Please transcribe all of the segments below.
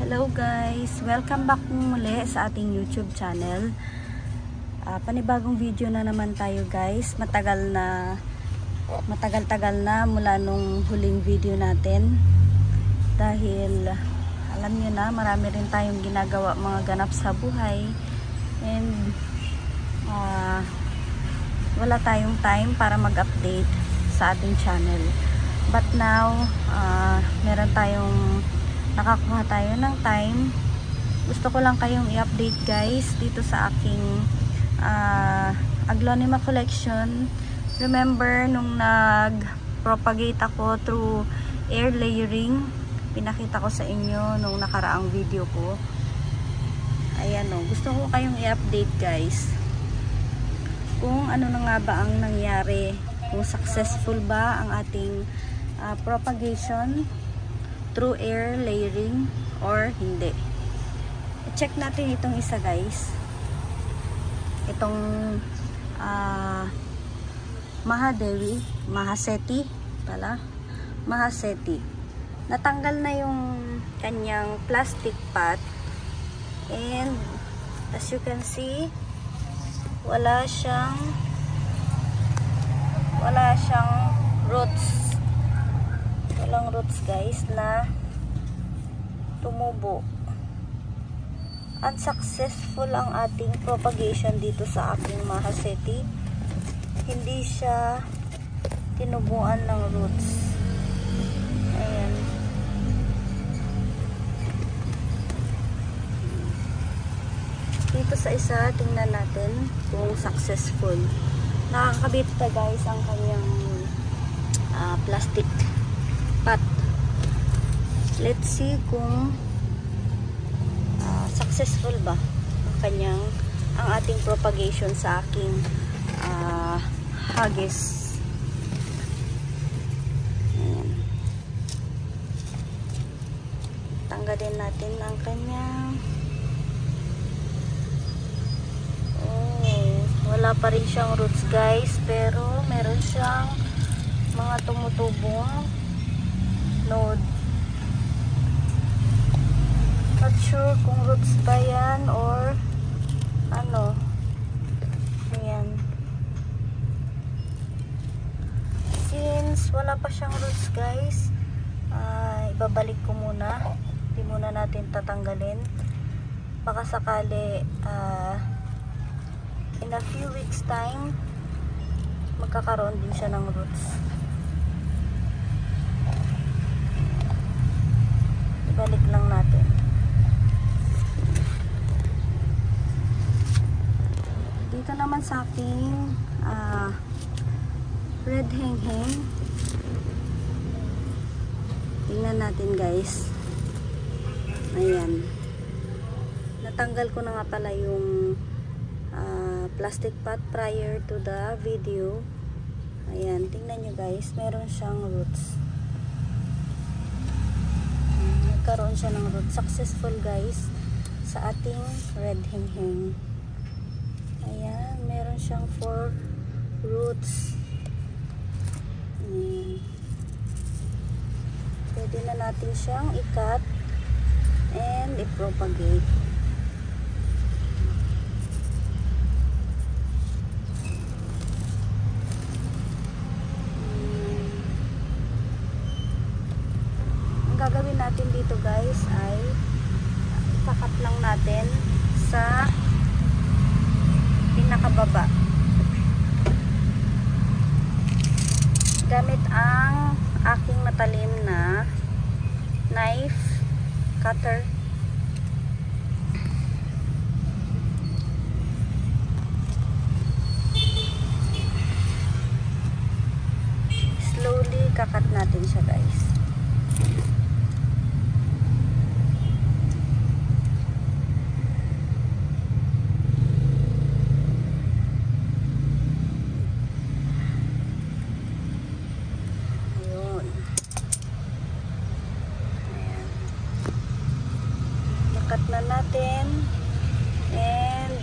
Hello guys! Welcome back muli sa ating YouTube channel. Panibagong video na naman tayo guys. Matagal-tagal na mula nung huling video natin. Dahil alam nyo na, marami rin tayong ginagawa, mga ganap sa buhay. And wala tayong time para mag-update sa ating channel. But now, nakakuha tayo ng time. Gusto ko lang kayong i-update guys dito sa aking Aglonema collection. Remember nung nag-propagate ako through air layering, pinakita ko sa inyo nung nakaraang video ko. Ayan o, gusto ko kayong i-update guys kung ano na nga ba ang nangyari, kung successful ba ang ating propagation through air layering or hindi. I-check natin itong isa guys, itong Mahaseti pala, Mahaseti. Natanggal na yung kanyang plastic pot, and as you can see, wala siyang roots. Walang roots guys na tumubo. Unsuccessful ang ating propagation dito sa aking Mahaseti. Hindi siya tinubuan ng roots. Ayan. Dito sa isa, tingnan natin kung successful. Nakakabit pa guys ang kanyang plastic pot. Let's see kung successful ba ang ating propagation sa aking haggis. Ayan. Tanggalin natin ang kanyang wala pa rin siyang roots guys, pero meron siyang mga tumutubong node. Not sure kung roots ba yan or ano. Ayan. Since wala pa siyang roots guys, ibabalik ko muna. Hindi muna natin tatanggalin. Baka sakali in a few weeks time magkakaroon din siya ng roots. Ibalik lang natin. Dito naman sa aking red heng-heng, tingnan natin guys. Ayan, natanggal ko na nga pala yung plastic pot prior to the video. Ayan, tingnan nyo guys, meron siyang roots. Nagkaroon siya ng roots. Successful guys sa ating red heng-heng. Ayan, meron siyang 4 roots. Ayan. Pwede na natin siyang i-cut and i-propagate. Gagawin natin dito guys ay ipakat lang natin sa pinakababa gamit ang aking matalim na knife cutter. Slowly kakat natin siya guys. Na natin, and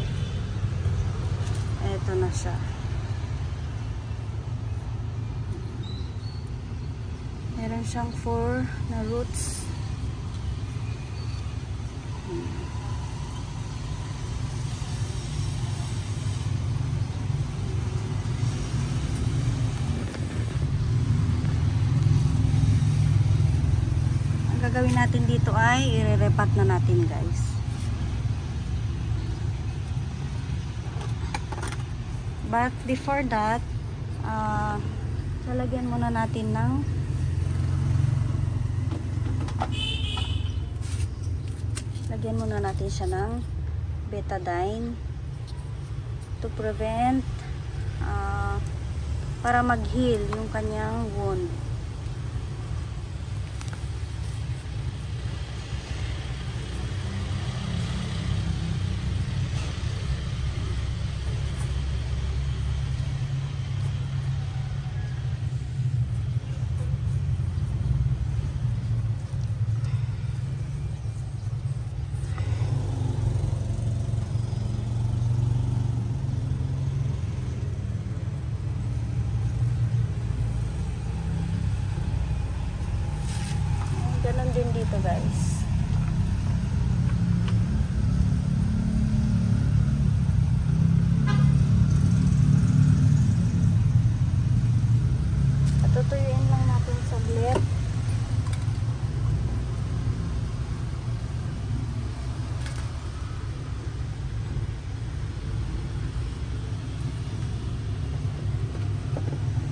eto na siya. Meron siyang 4 na roots. gagawin natin dito ay i-repat na natin, guys. But before that, lalagyan muna natin ng siya ng betadine to prevent para mag-heal yung kanyang wound. Ganon din dito, guys. Patutuyuin lang natin saglit.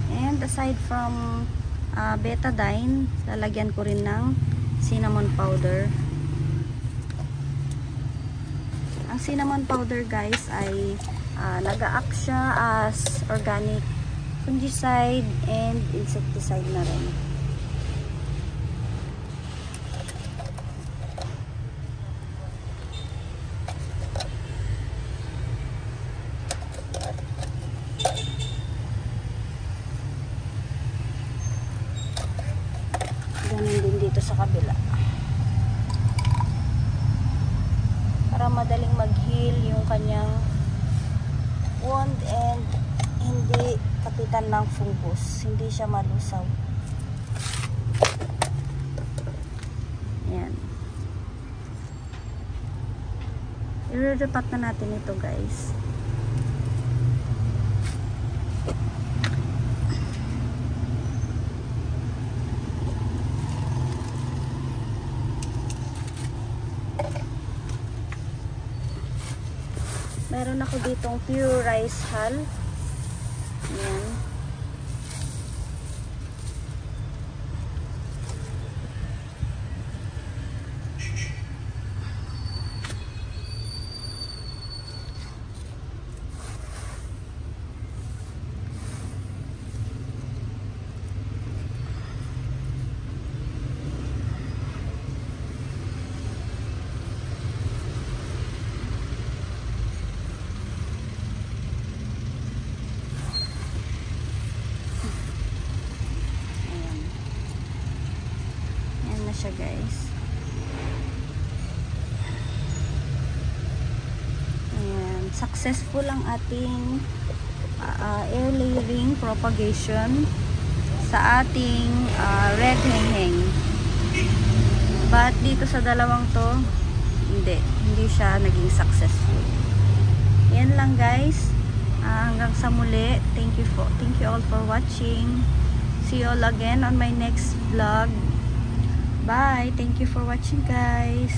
And aside from betadine, lalagyan ko rin ng cinnamon powder. Ang cinnamon powder, guys, ay nag-a-act siya as organic fungicide and insecticide na rin. Ganun din dito sa kabila. Para madaling mag-heal yung kanyang wound and hindi kapitan ng fungus. Hindi siya malusaw. Ayan. I-repat na natin ito, guys. Meron ako ditong pure rice hull. Ayan. Siya, guys. Ayan. Successful ang ating air layering propagation sa ating red hengheng. But dito sa dalawang to, hindi siya naging successful. Yan lang, guys. Hanggang sa muli. Thank you all for watching. See you all again on my next vlog. Bye. Thank you for watching, guys.